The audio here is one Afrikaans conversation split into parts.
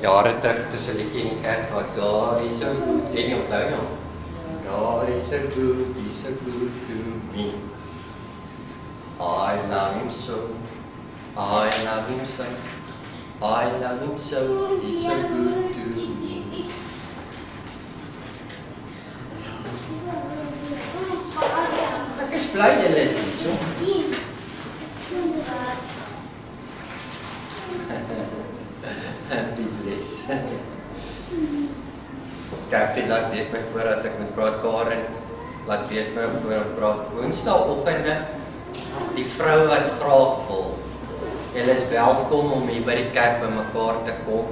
jare terug tussen liedjie in die kerk gehad, God is so good, ken jy onthou jy? God is so good to me. I love him so, I love him so, I love him so, he's so good to me. Ek is bly julle is hier so. Be blessed. Kathy laat weet my voordat ek moet praat, Karen laat weet my voordat ek praat. Woensdagoggende, die vrou wat graag wil, julle is welkom om hier by die kerk by mekaar te kom.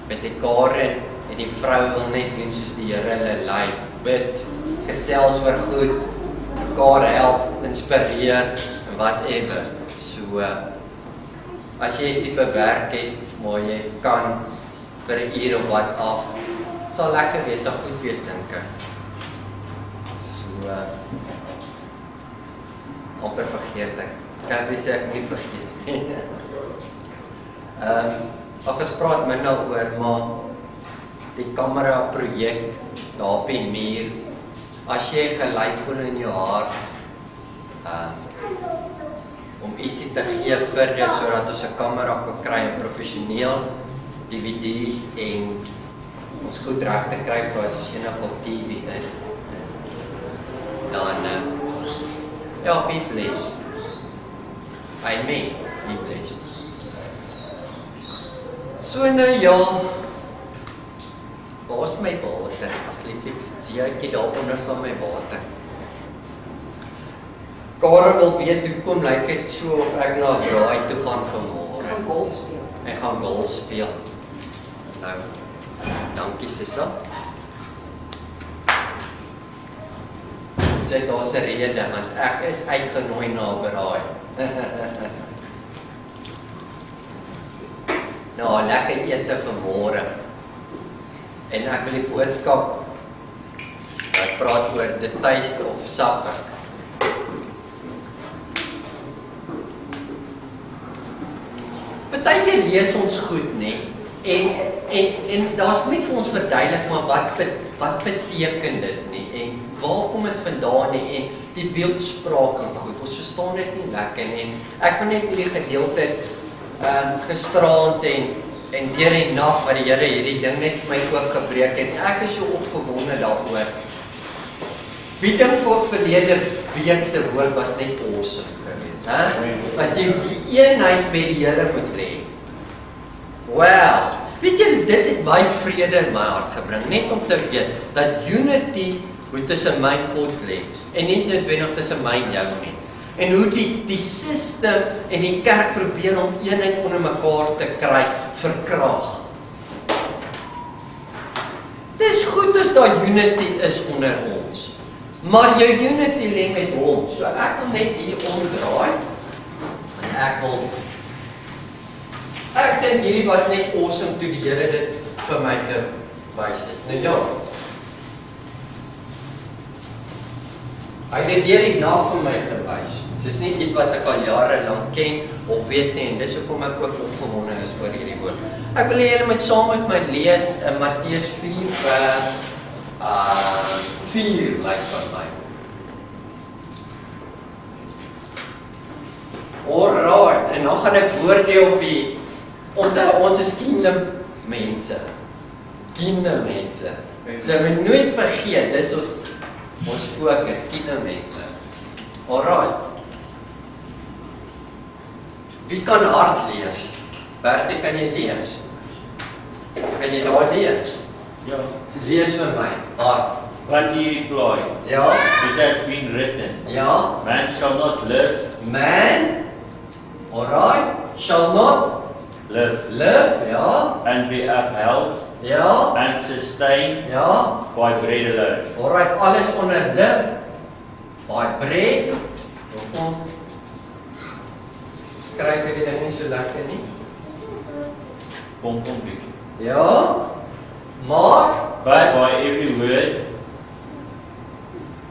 Met die Karen en die vrou wil net doen soos die Here hulle lei, bid, gesels oor goed, mekaar help, inspireer en whatever. So, as jy tipe werk het, maar jy kan vir 'n uur of wat af, sal lekker wees, sal goed wees dink ek. So, amper vergeet ek. Kan ek sê ek nie vergeet nie. Ag ons praat minder oor, maar die kamera projek daar op die muur, as jy gelei voel in jou hart, om ietsie te gee vir dit, sodat ons 'n kamera kan kry en professioneel DVD's en ons goed reg te kry vir as enig op TV is. Dan, ja, be blessed. Amen, be blessed. So nou ja, waar is my water? Ag liefie, sien jy ek daar onder saam my water. Karen wil weet, hoekom lyk dit so of ek na 'n braai toe gaan vanmôre? Ek gaan golf speel. Ek gaan golf speel. Nou, dankie Sissa. Sê daar's 'n rede, want ek is uitgenooi na 'n braai. Nou, lekker ete vanmôre. En ek wil die boodskap wat praat oor the taste of supper. Partykeer lees ons goed, nê? En daar's nie vir ons verduidelik maar wat beteken dit nie en waar kom dit vandaan nie en die beeldspraak en goed. Ons verstaan dit nie lekker nie. En ek wil net hierdie gedeelte gisteraand en deur die nag wat die Here hierdie ding net vir my oop gebreek het. Ek is so opgewonde daaroor. Wie dink voor verlede week se woord was net awesome geweest, hè? Want jy die eenheid met die Here moet hê. Wow, weet jy, dit het baie vrede in my hart gebring, net om te weet, dat unity moet tussen my en God lê, en nie noodwendig tussen my en jou nie. En hoe die system en die kerk probeer om eenheid onder mekaar te kry, verkraag. Dis goed as daar unity is onder ons, maar jou unity lê met hom, so ek wil net hier omdraai, en ek dink hierdie was net awesome toe die Here dit vir my gewys het. Nou ja, hy het deur die nag vir my gewys. Dis nie iets wat ek al jare lank ken of weet nie, en dis hoekom ek ook opgewonde is oor hierdie woord. Ek wil hê julle moet saam met my lees in Matteus 4 vers 4 lyk van my. Alright, en dan gaan ek woorde op die, onthou ons is kingdom mense. Kingdom mense. So we nooit vergeet, dis ons fokus, kingdom mense. Alright. Wie kan hard lees? Bertie, kan jy lees? Kan jy daar lees? Ja. Lees vir my, hard. But he replied, Ja? it has been written, Ja? man shall not live, Man, alright, shall not live, live, ja? and be upheld, Ja? and sustained Ja? by bread alone. Alright, alles onder live, by bread. Hoekom? Skryf ek die ding nie so lekker nie? Kom bietjie. Ja? Maar, But by every word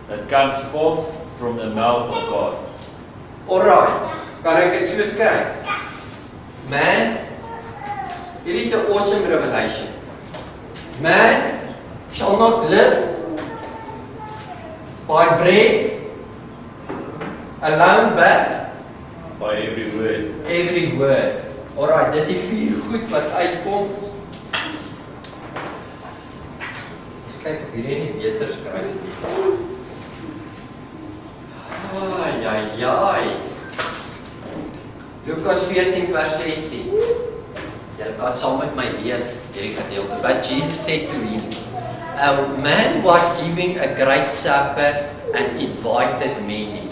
that comes forth from the mouth of God. alright, kan ek dit so skryf? Man, Here is an awesome revelation. Man shall not live by bread alone, but by every word. every word. Alright, dis die 4 goed wat uitkom. Kyk of hierdie nie beter skryf nie. Ai. Lukas 14 vers 16. Julle kan saam met my lees hierdie gedeelte. But Jesus said to him, a man was giving a great supper and invited many.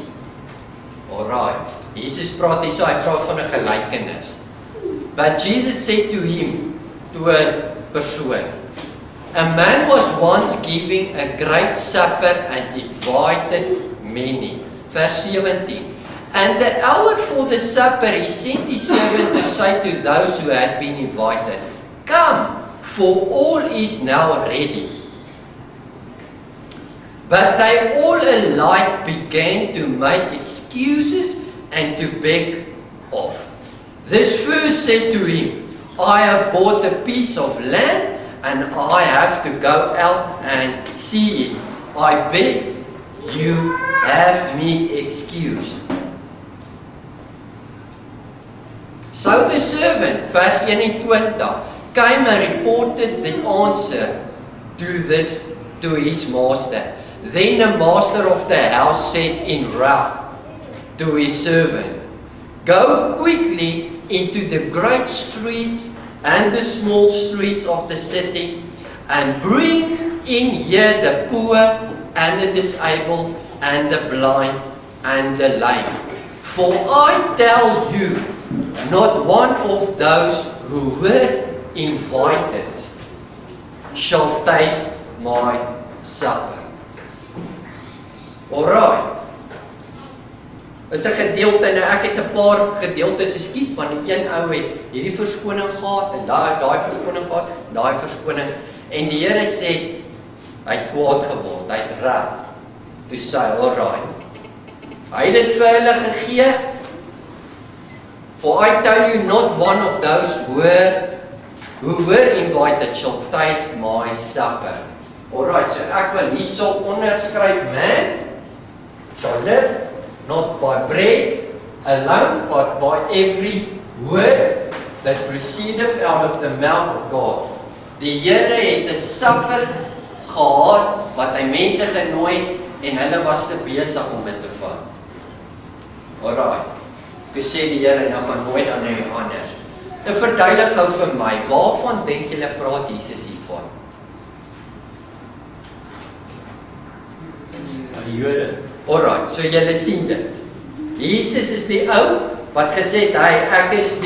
Alright. Jesus praat hier, so hy praat van 'n gelykenis. But Jesus said to him, to 'n persoon, a man was once giving a great supper and invited many. Vers 17. And the hour for the supper he sent his servant to say to those who had been invited, come, for all is now ready. But they all alike began to make excuses and to beg off. This first said to him, I have bought a piece of land and I have to go out and see it. I beg you, have me excused. So the servant, verse 21, came and reported the answer to his master. Then the master of the house said in wrath to his servant, go quickly into the great streets and the small streets of the city, and bring in here the poor and the disabled and the blind and the lame. For I tell you, not one of those who were invited shall taste my supper. Alright. Is 'n gedeelte, nou ek het 'n paar gedeeltes geskiep van die een ou het hierdie verskoning gehad en daai verskoning gehad, daai verskoning en die Here sê hy het kwaad geword, hy het wrath. Toe sê hy, alright. Hy het dit vir hulle gegee. For I tell you, not one of those who were invited shall taste my supper. Alright, so ek wil hierso onderskryf, man shall live not by bread alone, but by every word that proceedeth out of the mouth of God. Die Here het 'n supper gehad wat hy mense genooi het en hulle was te besig om dit te vat. Alright. Toe sê die Here, nou gaan nooit aan die ander. Nou verduidelik gou vir my, waarvan dink julle praat Jesus hiervan? Die Jode. Alright, so julle sien dit. Jesus is die ou wat gesê het, hy, ek is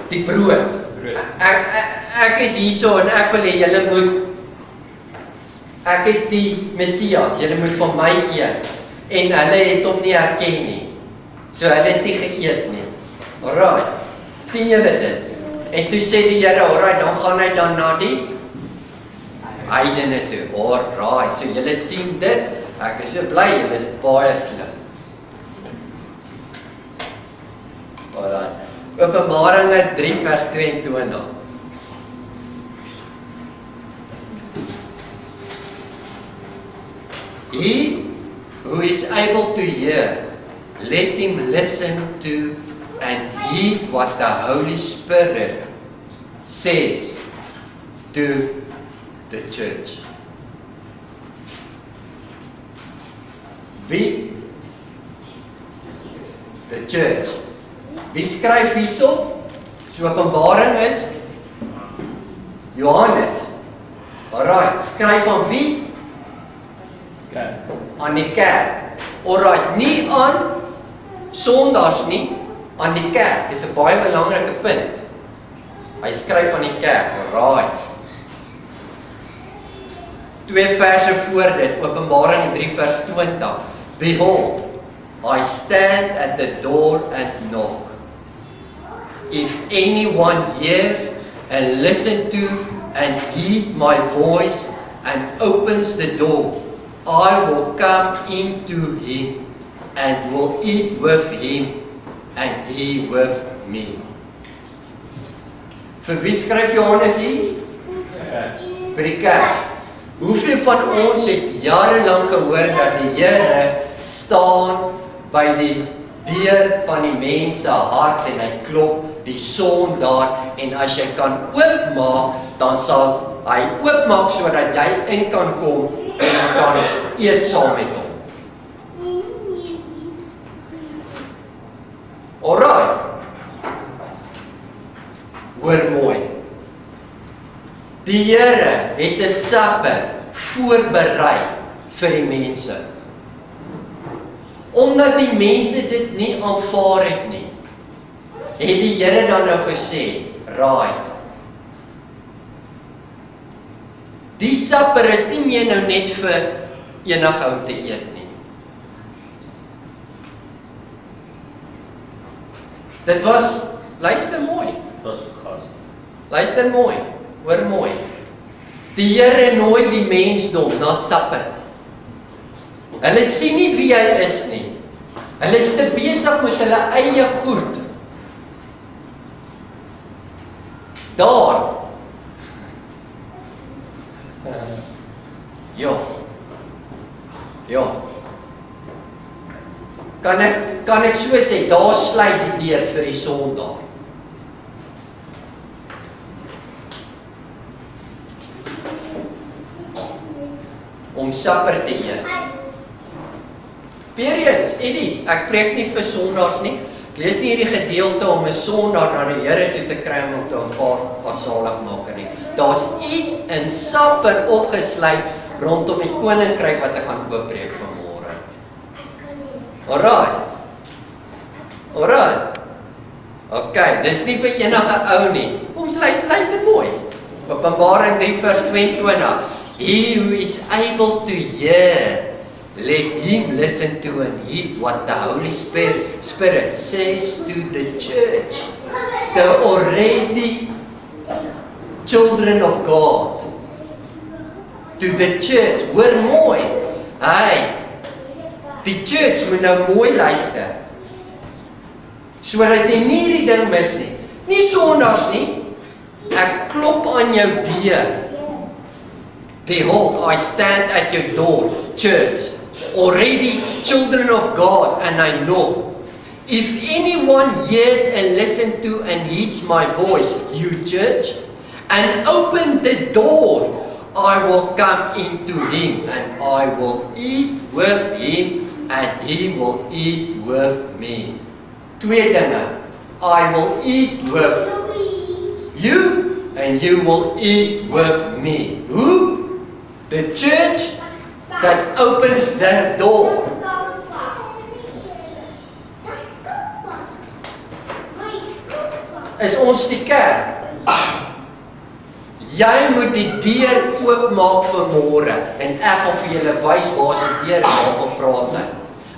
die brood. Ek is hierso en ek wil hê julle moet, ek is die Messias, julle moet van my eet. En hulle het hom nie herken nie. So hulle het nie geëet nie. Alright, sien julle dit? En toe sê die Here, alright, dan gaan hy dan na die heidene toe. Alright, so julle sien dit. Ek is so bly, julle is baie slim. Alright. Openbaringe 3 vers 22. He who is able to hear, let him listen to and heed what the Holy Spirit says to the church. Wie? The church. Wie skryf hierso? So Openbaring is Johannes. Alright, skryf aan wie? Kerk. Aan die kerk. Alright, nie aan Sondags nie, aan die kerk. Dis 'n baie belangrike punt. Hy skryf aan die kerk. Alright. 2 verse voor dit, Openbaring 3 vers 20. Behold, I stand at the door and knock. If anyone hears and listen to and heed my voice and opens the door, I will come into him and will eat with him and he with me. Vir wie skryf Johannes hier? Vir die kerk. Hoeveel van ons het jarelang gehoor dat die Here staan by die deur van die mens se hart en hy klop die son daar en as jy kan oopmaak, dan sal hy oopmaak sodat jy in kan kom en kan eet saam met hom. Alright. Hoor mooi. Die Here het 'n supper voorberei vir die mense. Omdat die mense dit nie aanvaar het nie, het die Here dan nou gesê, right. Die supper is nie meer nou net vir enige ou te eet nie. Dit was, luister mooi. Dit was gas. Luister mooi, hoor mooi. Die Here nooi die mensdom na supper. Hulle sien nie wie hy is nie. Hulle is te besig met hulle eie goed. Daar. Ja. Kan ek so sê, daar sluit die deur vir die Sondag. Om supper te eet. Weereens, Eddie, ek preek nie vir sondags nie. Ek lees nie hierdie gedeelte om 'n Sondag na die Here toe te kry om te aanvaar as saligmaker nie. Daar's iets in supper opgesluit rondom die koninkryk wat ek gaan oopbreek vanmôre. Alright. Okay, dis nie vir enige ou nie. Kom luister mooi. Openbaring 3 vers 22. He who is able to hear, let him listen to and heed what the Holy Spirit says to the church. The already children of God. To the church. Hoor mooi. Die church moet nou mooi luister. Sodat jy nie die ding mis nie. Nie sondags nie. Ek klop aan jou deur. Behold, I stand at your door, church, already children of God, and I know. If anyone hears and listens to and heeds my voice, you church, and open the door, I will come into him, and I will eat with him, and he will eat with me. Twee dinge. I will eat with you, and you will eat with me. Who? The church that opens their door. Is ons die kerk. Jy moet die deur oopmaak vir môre en ek gaan vir julle wys waar is die deur waarvan praat hy.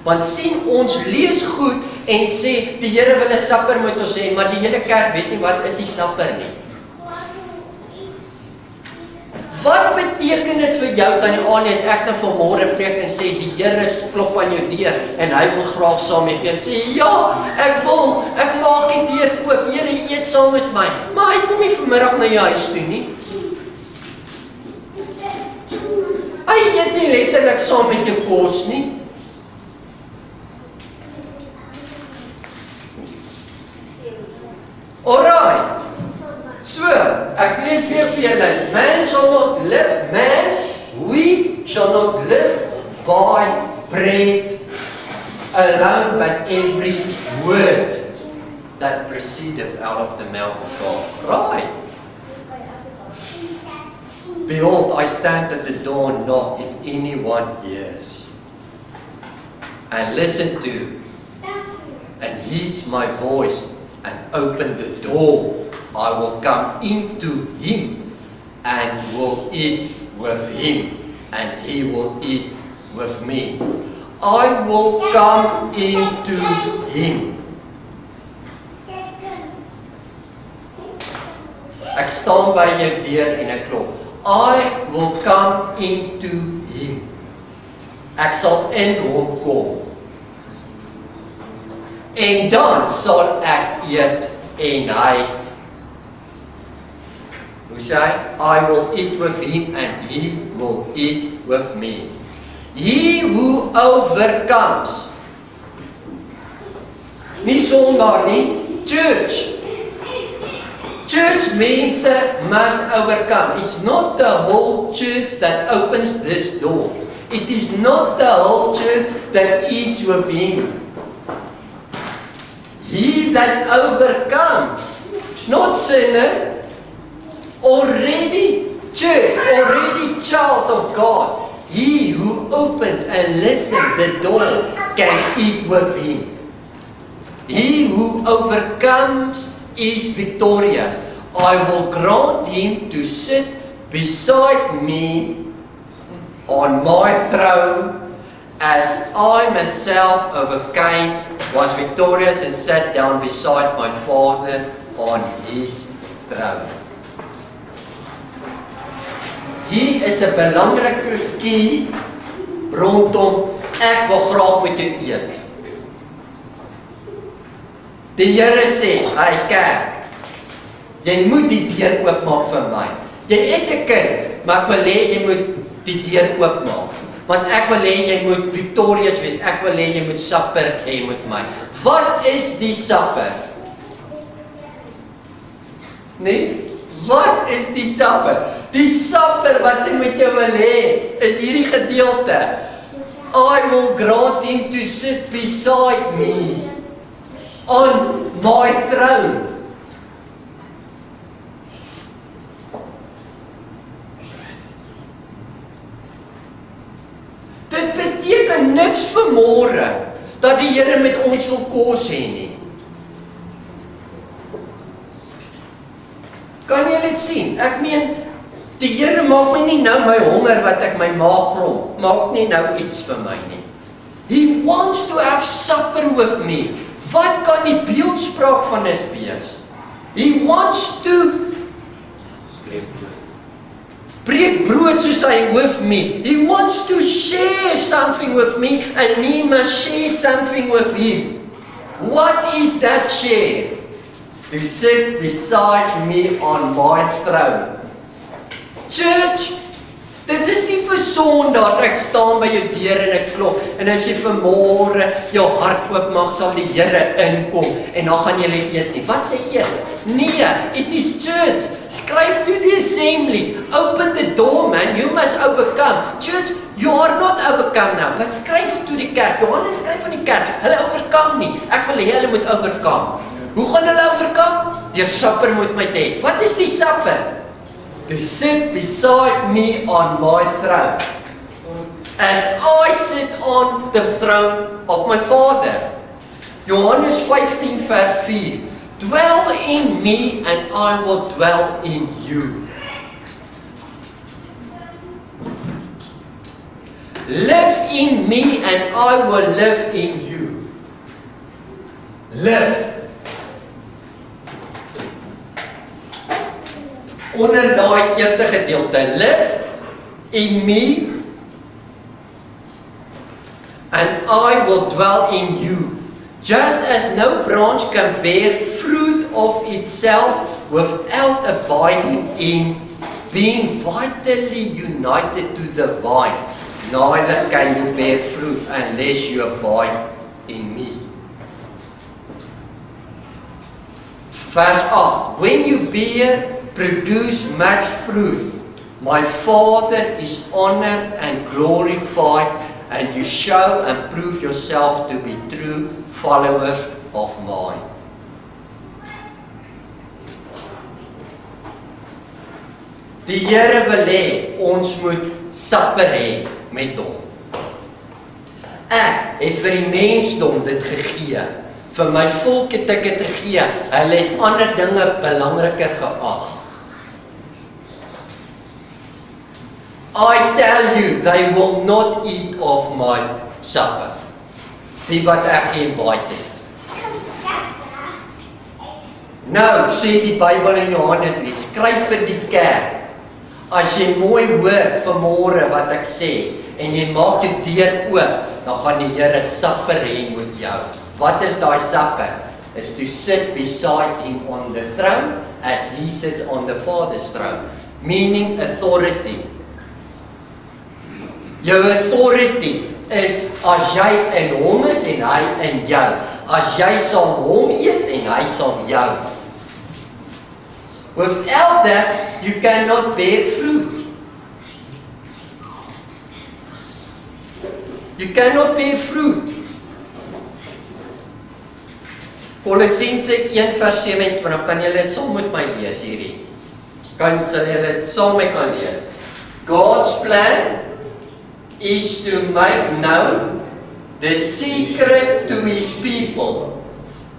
Want sien ons lees goed en sê die Here wil 'n supper met ons hê, maar die hele kerk weet nie wat is die supper nie. Wat beteken dit vir jou tannie Annie as ek nou vanmôre preek en sê die Here klop aan jou deur en hy wil graag saam met jou sê ja, ek maak die deur oop, Here eet saam met my. Maar hy kom nie vanmiddag na jou huis toe nie. Hy eet nie letterlik saam met jou kos nie. Alright. So, ek lees weer vir julle. Man shall not live, we shall not live by bread alone, but every word that proceedeth out of the mouth of God. Right. Behold, I stand at the door and knock, if anyone hears and listen to and heeds my voice and open the door, I will come into him and will eat with him, and he will eat with me. I will come into him. Ek staan by jou deur en ek klop. I will come into him. Ek sal in hom kom. En dan sal ek eet en hy Hoe sê hy? I will eat with him and he will eat with me. He who overcomes. Nie sondaar nie, church. Church means must overcome. It's not the whole church that opens this door. It is not the whole church that eats with him. He that overcomes, not sinner, already church, already child of God. He who opens and listens the door can eat with him. He who overcomes is victorious. I will grant him to sit beside me on my throne, as I myself overcame, was victorious and sat down beside my Father on his throne. Hier is 'n belangrike key rondom ek wil graag met jou eet. Die Here sê, "Hey kerk, jy moet die deur oopmaak vir my. Jy is 'n kind, maar ek wil hê jy moet die deur oopmaak. Want ek wil hê jy moet victorious wees. Ek wil hê jy moet supper hê met my." Wat is die supper? Nee? Wat is die supper? Die supper wat ek met jou wil hê, is hierdie gedeelte. I will grant him to sit beside me on my throne. Dit beteken niks vir môre dat die Here met ons wil kos hê nie. Kan jy dit sien? Ek meen, die Here maak my nie nou my honger wat ek my maag grom, maak nie nou iets vir my nie. He wants to have supper with me. Wat kan die beeldspraak van dit wees? He wants to breek brood soos hy with me. He wants to share something with me and me must share something with him. What is that share? To sit beside me on my throne. Church, dit is nie vir Sondags, ek staan by jou deur en ek klop, en as jy vanmôre jou hart oopmaak, sal die Here inkom, en dan gaan julle eet nie. Wat sê eet? Nee, it is church. Skryf to the assembly. Open the door, man. You must overcome. Church, you are not overcome now, but skryf to die kerk. Johannes skryf van die kerk. Hulle overcome nie. Ek wil hê hulle moet overcome. Hoe gaan hulle overcome? Deur supper met my te hê. Wat is die supper? To sit beside me on my throne, as I sit on the throne of my Father. Johannes 15 vers 4. Dwell in me and I will dwell in you. Live in me and I will live in you. Live. Onder daai eerste gedeelte, live in me and I will dwell in you. Just as no branch can bear fruit of itself without abiding in being vitally united to the vine, neither can you bear fruit unless you abide in me. Verse 8. When you produce much fruit, my Father is honored and glorified, and you show and prove yourself to be true followers of mine. Die Here wil hê ons moet supper hê met hom. Ek het vir die mensdom dit gegee. Vir my volk het ek dit gegee. Hulle het ander dinge belangriker geag. I tell you, they will not eat of my supper. Die wat ek geïnvite het. Nou, sê die Bybel in Johannes nie, skryf vir die kerk. As jy mooi hoor vanmôre wat ek sê, en jy maak die deur oop, dan gaan die Here supper hê met jou. Wat is daai supper? Is to sit beside him on the throne, as he sits on the Father's throne, meaning authority. Jou authority is as jy in hom is en hy in jou. As jy saam hom eet en hy saam jou. Without that, you cannot bear fruit. You cannot bear fruit. Kolossense 1:27, kan julle dit saam met my lees hierdie? Sal julle dit saam met my lees? God's plan is to make known the secret to his people,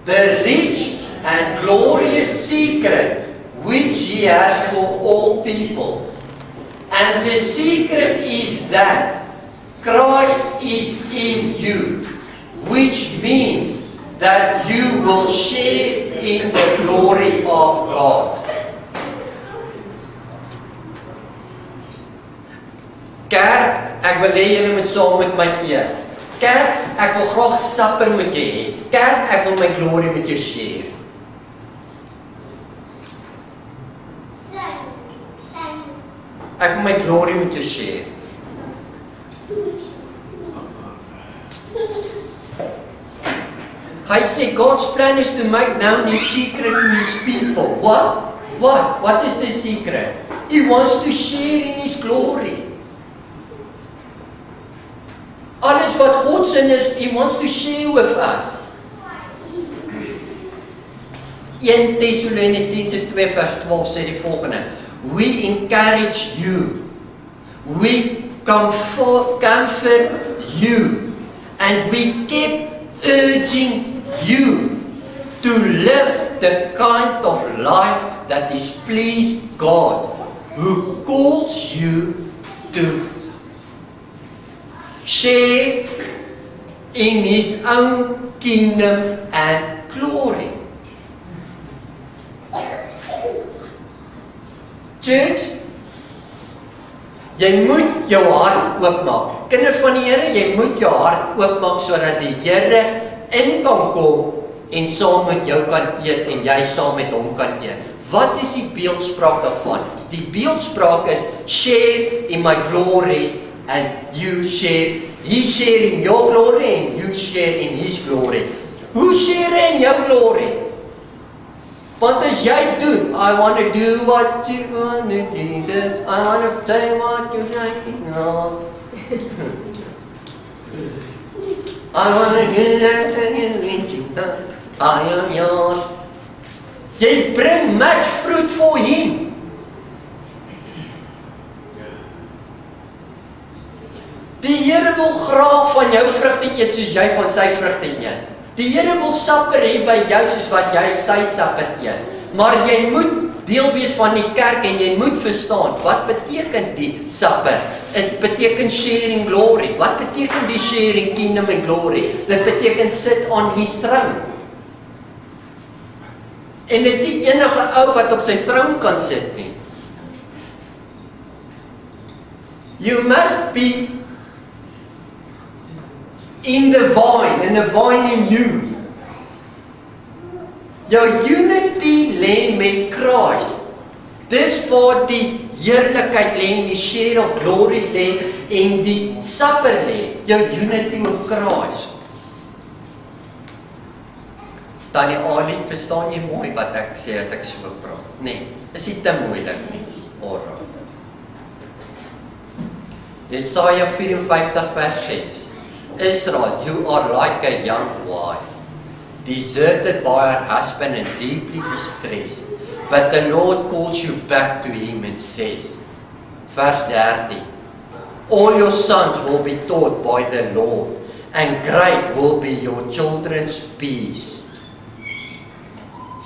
the rich and glorious secret which he has for all people. And the secret is that Christ is in you, which means that you will share in the glory of God. Kerk, ek wil hê julle moet saam met my eet. Kerk, ek wil graag supper met jy hê. Kerk, ek wil my glory met jou share. Ek wil my glory met jou share. Hy sê God's plan is to make known his secret to his people. What? What is the secret? He wants to share in his glory. Alles wat God se is, he wants to share with us. 1 Thessalonicense 2:12 sê die volgende: We encourage you, we comfort you, and we keep urging you to live the kind of life that is pleased God, who calls you to share in his own kingdom and glory. Church, jy moet jou hart oopmaak. Kinders van die Here, jy moet jou hart oopmaak sodat die Here in kan kom en saam met jou kan eet en jy saam met hom kan eet. Wat is die beeldspraak daarvan? Die beeldspraak is share in my glory and you share. He share in your glory and you share in his glory. Hoe share in jou glory? Want as jy doen, I want to do what you want to, Jesus. I want to say what you like, Lord. I want to do that, I am yours. Jy bring much fruit for him. Die Here wil graag van jou vrugte eet soos jy van sy vrugte eet. Die Here wil supper hê by jou soos wat jy sy supper eet. Maar jy moet deel wees van die kerk en jy moet verstaan, wat beteken die supper? Dit beteken sharing glory. Wat beteken die sharing kingdom and glory? Dit beteken sit on his throne. En dis die enige ou wat op sy troon kan sit nie. You must be in the vine, and the vine in you. Jou unity lê met Christ. Dis waar die heerlikheid lê en die share of glory lê en die supper lê. Jou unity with Christ. Tannie Ali, verstaan jy mooi wat ek sê as ek so praat? Nee, is nie te moeilik nie. Alright. Jesaja 54 vers 6. Israel, you are like a young wife, deserted by her husband and deeply distressed. But the Lord calls you back to him and says, verse 30, all your sons will be taught by the Lord, and great will be your children's peace.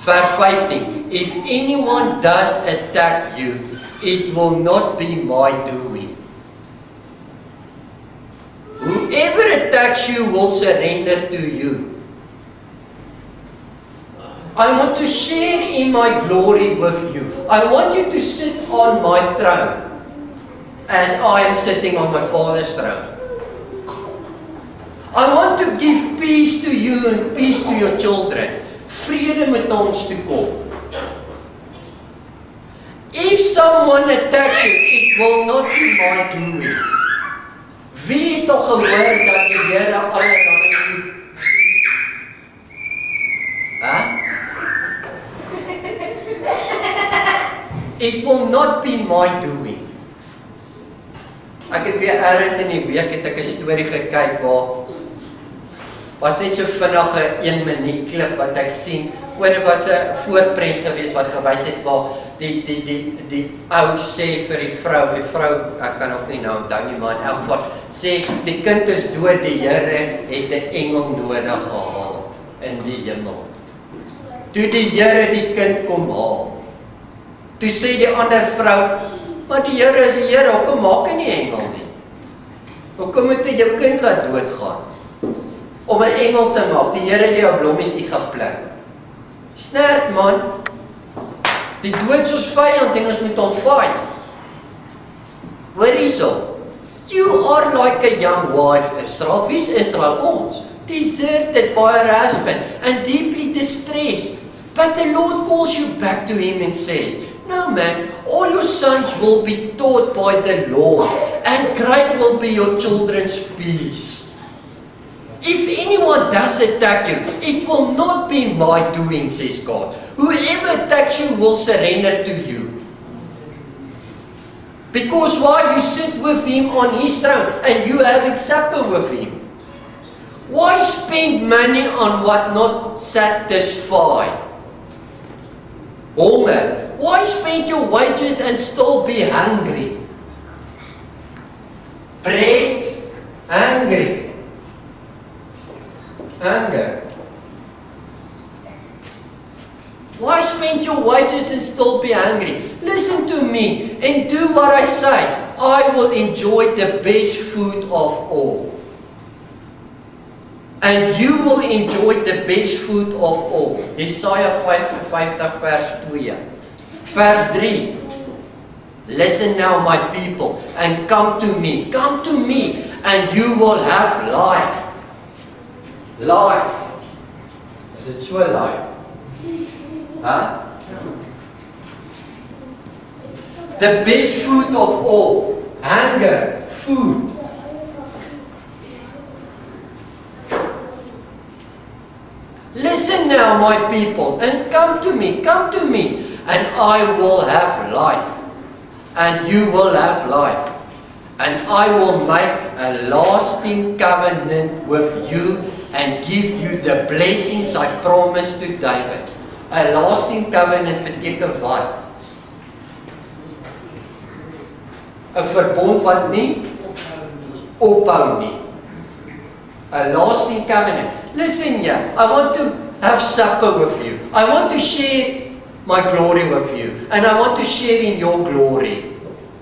Verse 15, if anyone does attack you, it will not be my doing. Whoever attacks you will surrender to you. I want to share in my glory with you. I want you to sit on my throne as I am sitting on my Father's throne. I want to give peace to you and peace to your children. Vrede met ons toe kom. someone attacks you, it will not be my doing. Wie het al gehoor dat die Here allerlei goed? It will not be my doing. Ek het weer ergens in die week het ek 'n storie gekyk waar was net so vinnige 1 minuut klip wat ek sien. Oor dit was 'n voorprent geweest wat gewys het waar die ou sê vir die vrou, ek kan ook nie nou onthou nie, maar in elk geval sê die kind is dood, die Here het 'n engel nodig gehad in die hemel. Toe die Here die kind kom haal. Toe sê die ander vrou, maar die Here is die Here, hoekom maak hy nie engel nie? Hoekom moet hy jou kind laat doodgaan? Om 'n engel te maak, die Here het jou blommetjie gepluk. Snert man, die dood is ons vyand en ons moet hom fight. Hoor hierso, you are like a young wife, Israel. Wie's Israel? Ons. Deserted by her husband and deeply distressed. But the Lord calls you back to him and says, no man, all your sons will be taught by the Lord, and great will be your children's peace. If anyone does attack you, it will not be my doing, says God. Whoever attacks you will surrender to you. Because while you sit with him on his throne, and you having supper with him, why spend money on what not satisfy? Homer. Why spend your wages and still be hungry? Bread, hungry. Hunger. Why spend your wages and still be hungry? Listen to me and do what I say. I will enjoy the best food of all. And you will enjoy the best food of all. Jesaja 55 vers 2. Vers 3. Listen now, my people, and come to me. Come to me, and you will have life. Life. Is it so life? Huh? The best food of all. Hunger. Food. Listen now, my people, and come to me, and I will have life, and you will have life, and I will make a lasting covenant with you and give you the blessings I promised to David. A lasting covenant beteken wat? 'n verbond wat nie ophou nie. A lasting covenant. Listen here, I want to have supper with you. I want to share my glory with you. And I want to share in your glory.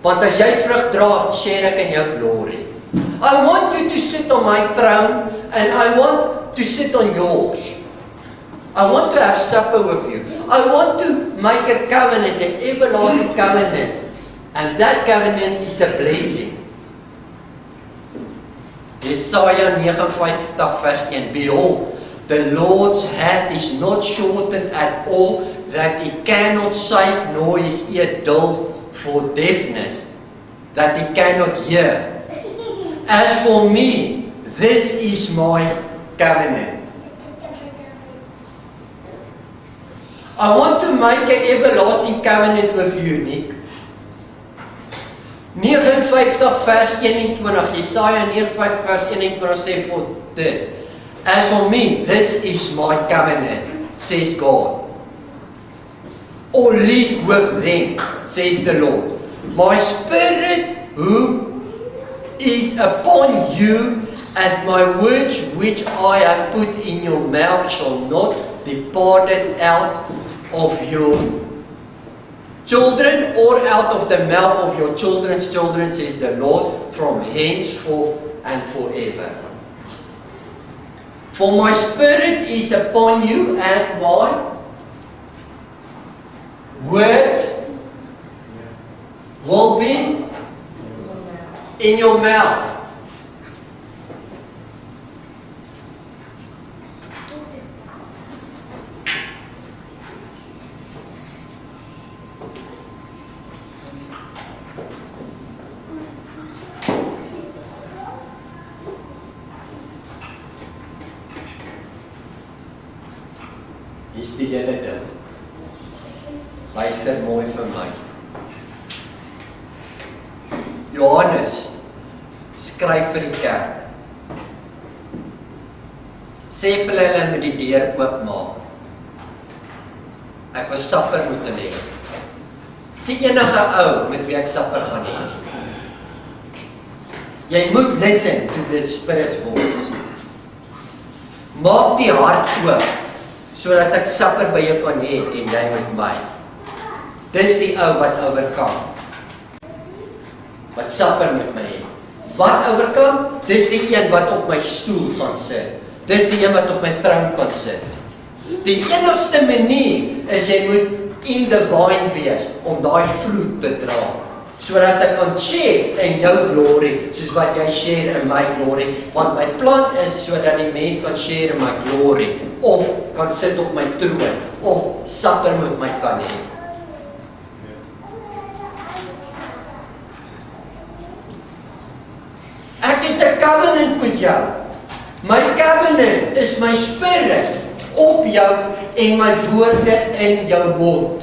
Want as jy vrug dra, share ek in jou glory. I want you to sit on my throne and I want to sit on yours. I want to have supper with you. I want to make a covenant, an everlasting covenant. And that covenant is a blessing. Jesaja 59 vers 1. Behold, the Lord's hand is not shortened at all, that he cannot save, nor his ear dull for deafness, that he cannot hear. As for me, this is my covenant. I want to make an everlasting covenant with you, Nick. 59 vers 21, Jesaja 59 vers 21 sê for this. As for me, this is my covenant, says God. Or lead with them, says the Lord. My spirit who is upon you, and my words which I have put in your mouth shall not depart out of your children, or out of the mouth of your children's children, says the Lord, from henceforth and forever. For my spirit is upon you, and my words will be in your mouth. die hele ding. Luister mooi vir my. Johannes skryf vir die kerk. Sê vir hulle met die deur oopmaak. Ek was sapper moet hulle hê. Sê enige ou met wie ek sapper gaan hê. Jy moet listen to the Spirit's voice. Maak die hart oop, sodat ek sapper by jou kan hê en jy met my. Dis die ou wat oorkom. Wat sapper met my hê. Wat oorkom? Dis die een wat op my stoel gaan sit. Dis die een wat op my troon kan sit. Die enigste manier is jy moet in the vine wees om daai vloed te dra. Sodat ek kan share in jou glory, soos wat jy share in my glory. Want my plan is sodat die mens kan share in my glory, of kan sit op my troon, of sapper met my kan hê. Ek het 'n covenant met jou. My covenant is my spirit op jou en my woorde in jou mond.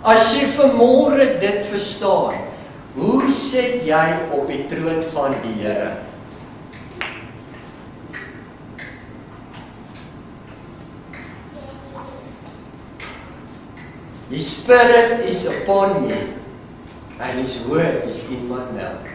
As jy vanmôre dit verstaan, hoe sit jy op die troon van die Here? The Spirit is upon me, and His word is in my mouth.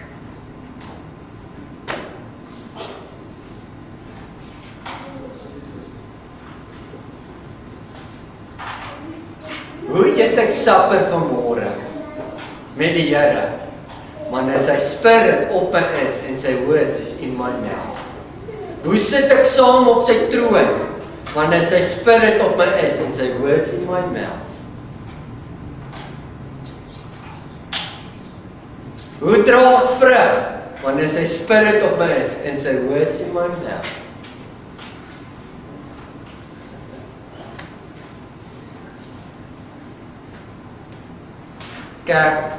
Hoe eet ek sapper vanmôre met die Here? Want as sy Spirit op my is en sy words is in my mouth. Hoe sit ek saam op sy troon? Want as sy Spirit op my is en sy words in my mouth. Hoe dra ek vrug? Want as sy Spirit op my is en sy words in my mouth. Kerk,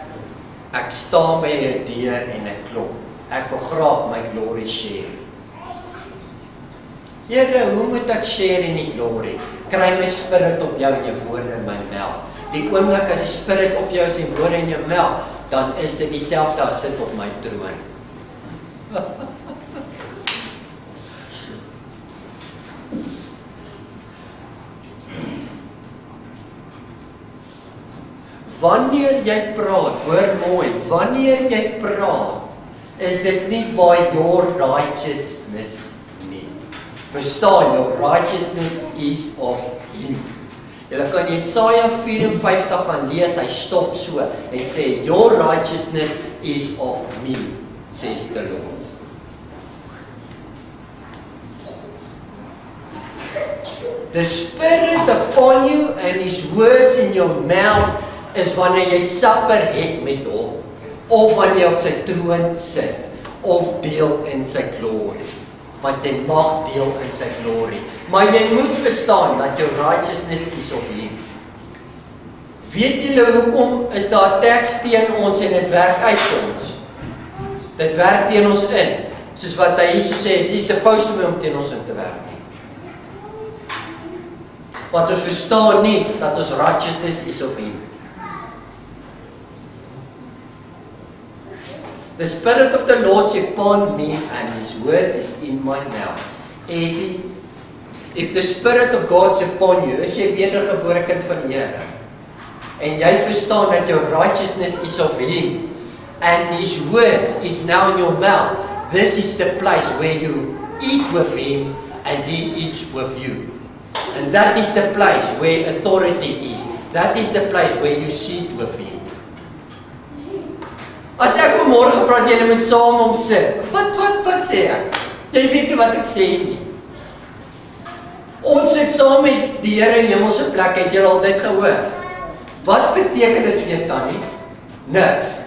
ek staan by 'n deur en ek klop. Ek wil graag my glory share. Here, hoe moet ek share in die glory? Kry my Spirit op jou en jou woorde in my mouth. Die oomblik as die Spirit op jou is en woorde in jou mouth, dan is dit dieselfde as sit op my troon. Wanneer jy praat, hoor mooi, wanneer jy praat, is dit nie by your righteousness nie. Verstaan, your righteousness is of Him. Julle kan Jesaja 54 gaan lees, hy stop so, en sê, your righteousness is of me, says the Lord. The Spirit upon you and His words in your mouth is wanneer jy sapper het met hom, of wanneer jy op sy troon sit, of deel in sy glory. Want jy mag deel in sy glory. Maar jy moet verstaan dat jou righteousness is of Him. Weet julle hoekom is daar teks teen ons en dit werk uit vir ons? Dit werk teen ons in, soos wat hy hierso sê, it's supposed to be om teen ons in te werk nie. Want ons verstaan nie dat ons righteousness is of Him. The Spirit of the Lord is upon me and His words is in my mouth. If the Spirit of God is upon you, is jy wedergebore kind van die Here. En jy verstaan dat jou righteousness is of Him. And His words is now in your mouth. This is the place where you eat with Him and He eats with you. And that is the place where authority is. That is the place where you sit with Him. As ek vanmorgen praat, julle moet saam om sit. Wat sê ek? Jy weet nie wat ek sê nie. Ons sit saam met die Here in hemelse plek, het julle al dit gehoor? Wat beteken dit vir jou tannie? Niks.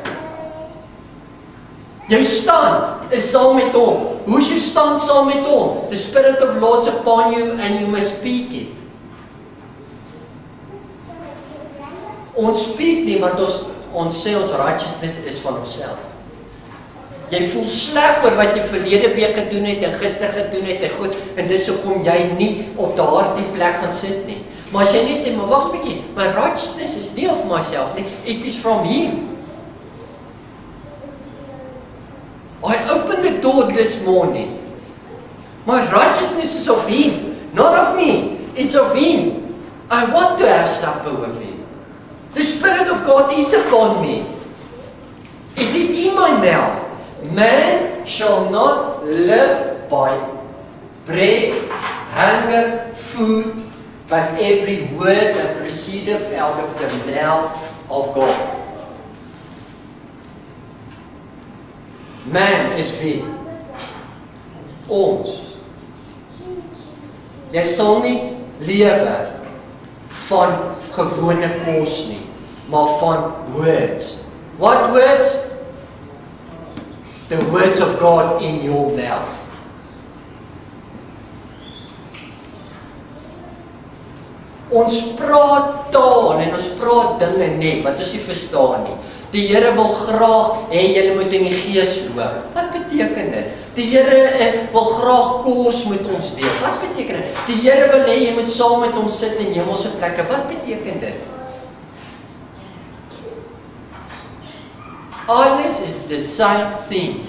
Jou stand is saam met hom. Hoe is jou stand saam met hom? The Spirit of the Lord is upon you and you must speak it. Ons speak nie, want ons sê ons righteousness is van onsself. Jy voel sleg oor wat jy verlede week gedoen het en gister gedoen het en goed, en dis hoekom jy nie op daardie plek gaan sit nie. Maar as jy net sê, maar wag 'n bietjie, my righteousness is nie of myself nie, it is from him. I opened the door this morning. My righteousness is of him, not of me. It's of him. I want to have supper with him. The Spirit of God is upon me. It is in my mouth. Man shall not live by bread, hunger, food, but every word that proceedeth out of the mouth of God. Man is wie? Ons. Jy sal nie lewe van gewone kos nie, maar van words. What words? The words of God in your mouth. Ons praat taal en ons praat dinge net wat ons nie verstaan nie. Die Here wil graag hê julle moet in die gees loop. Wat beteken dit? Die Here wil graag kos met ons deel. Wat beteken dit? Die Here wil hê jy moet saam met hom sit in hemelse plekke. Wat beteken dit? Alles is the same thing.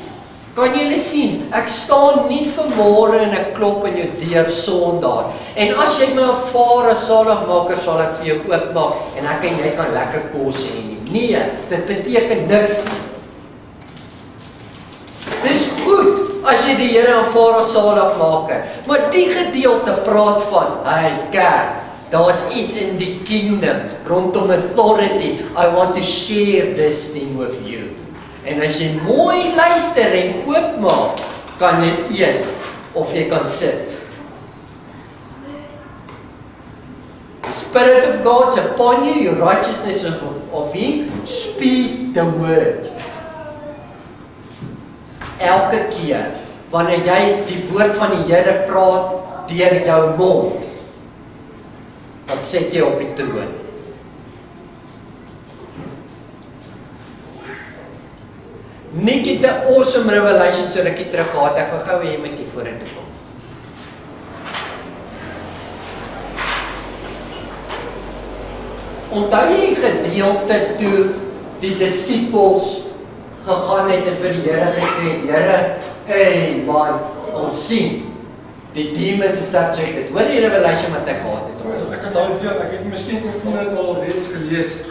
Kan julle sien, ek staan nie vanmôre en ek klop in jou deur Sondag. En as jy my 'n Vader saligmaker sal ek vir jou oopmaak en ek en jy kan lekker kos hê nie. Nee, dit beteken niks nie. Dis goed as jy die Here aanvaar as saligmaker, maar die gedeelte praat van, hey kerk, daar's iets in die kingdom rondom authority. I want to share this thing with you. En as jy mooi luister en oopmaak, kan jy eet of jy kan sit. The Spirit of God is upon you, your righteousness of him, speak the word. Elke keer, wanneer jy die woord van die Here praat, deur jou mond, dan sit jy op die troon. Nick het 'n awesome revelation so rukkie terug gehad, ek wil gou hê met die vorentoe kom. Onthou jy gedeelte toe die disippels gegaan het en vir die Here gesê, Here, hey man, ons sien, die demons is subjected. Hoor die revelation wat ek gehad het? Ek staan veel, ek het miskien dit al reeds gelees.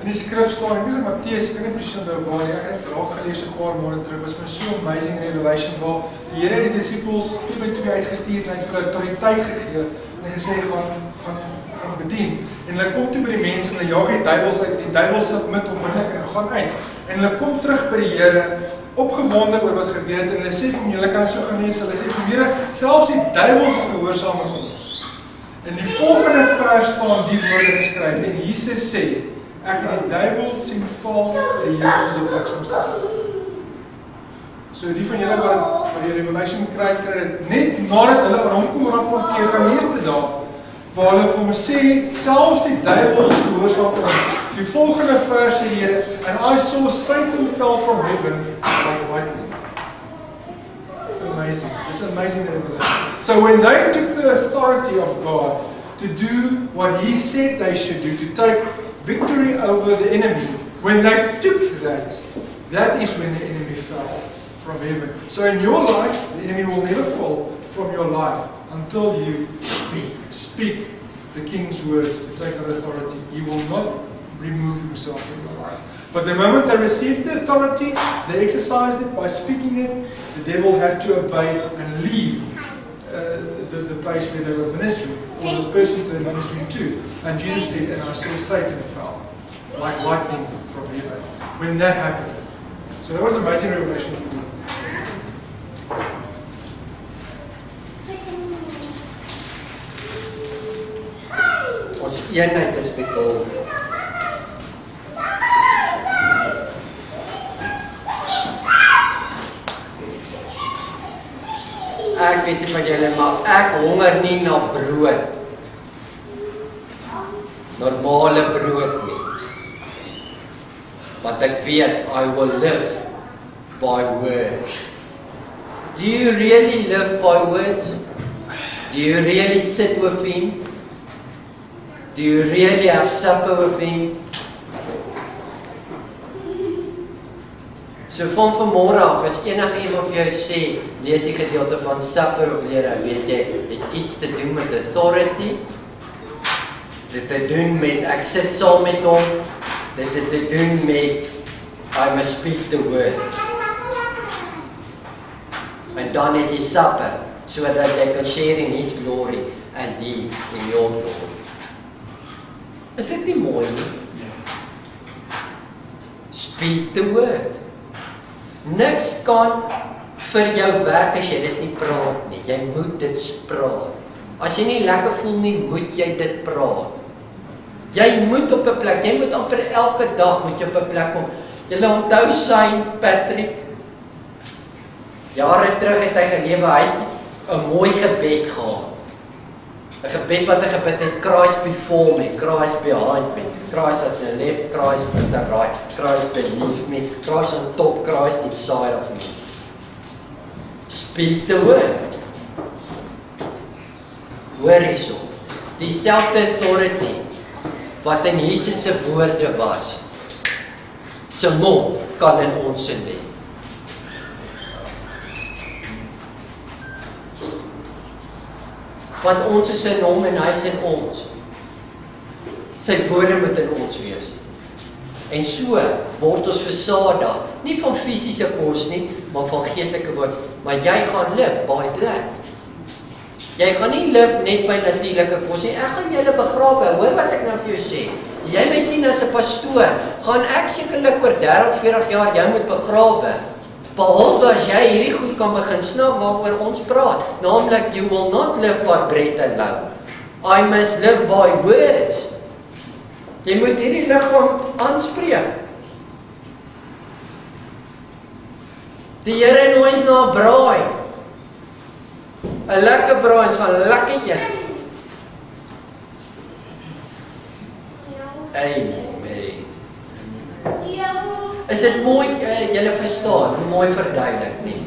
In die skrif staan, ek is in Matteus, ek kan nie presies onthou waar nie, ek het raak gelees 'n paar maande terug, was my so amazing revelation waar die Here die disippels 2 by 2 uitgestuur en hy het vir hulle autoriteit gegee en hy gesê gaan bedien. En hulle kom toe by die mense en hulle jaag die duiwels uit en die duiwels submit onmiddellik en gaan uit. En hulle kom terug by die Here opgewonde oor wat gebeur het en hulle sê vir hom, julle kan dit so gaan lees, hulle sê vir hom, Here, selfs die duiwels is gehoorsaam aan ons. En die volgende vers staan die woorde geskryf en Jesus sê, ek het die duiwel sien val en Jesus op bliksemstraal. So die van julle wat die revelation kry dit net nadat hulle aan hom kom rapporteer van meeste dae, waar hulle vir hom sê, selfs die duiwels gehoorsaam aan ons. Die volgende vers sê Here, and I saw Satan fell from heaven like lightning. Amazing. It's amazing revelation. So when they took the authority of God to do what He said they should do, to take victory over the enemy, when they took that, that is when the enemy fell from heaven. So in your life, the enemy will never fall from your life until you speak the King's words to take that authority. He will not remove himself from your life. But the moment they received the authority, they exercised it by speaking it, the devil had to obey and leave the place where they were ministering, or the person they were ministering to. And Jesus said, and I saw Satan fell, like lightning from heaven. When that happened. So that was an amazing revelation for me. Ons eenheid is bedoel. Ek weet nie van julle, maar ek honger nie na brood. Normale brood nie. Want ek weet, I will live by words. Do you really live by words? Do you really sit with him? Do you really have supper with him? So van vanmôre af, as enige iemand vir jou sê, lees die gedeelte van supper of leer, weet jy, het iets te doen met authority, dit te doen met, ek sit saam met hom, dit het te doen met, I must speak the word. En dan het jy supper, sodat jy kan share in his glory, and die in your glory. Is dit nie mooi nie? Speak the word. Niks kan vir jou werk as jy dit nie praat nie. Jy moet dit praat. As jy nie lekker voel nie, moet jy dit praat. Jy moet op 'n plek, jy moet amper elke dag moet jy op 'n plek kom. Julle onthou Saint Patrick? Jare terug het hy gelewe, hy het 'n mooi gebed gehad. 'n Gebed wat hy gebid het, Christ before me, Christ behind me, Christ at the left, Christ at the right, Christ beneath me, Christ on top, Christ inside of me. Speak the word. Hoor hierso. Dieselfde authority wat in Jesus se woorde was, se mond kan in ons lê. Want ons is in hom en hy is in ons. Sy woorde moet in ons wees. En so word ons versadig, nie van fisiese kos nie, maar van geestelike woord. Maar jy gaan live by that. Jy gaan nie live net by natuurlike kos nie. Ek gaan julle begrawe. Hoor wat ek nou vir jou sê. As jy my sien as 'n pastoor, gaan ek sekerlik oor 30, 40 jaar jou moet begrawe. Behalwe as jy hierdie goed kan begin snap waaroor ons praat, naamlik you will not live by bread alone. I must live by words. Jy moet hierdie liggaam aanspreek. Die Here nooi ons na 'n braai. 'n Lekker braai, ons gaan lekker eet. Amen. Is dit mooi, julle verstaan, hoe mooi verduidelik nie?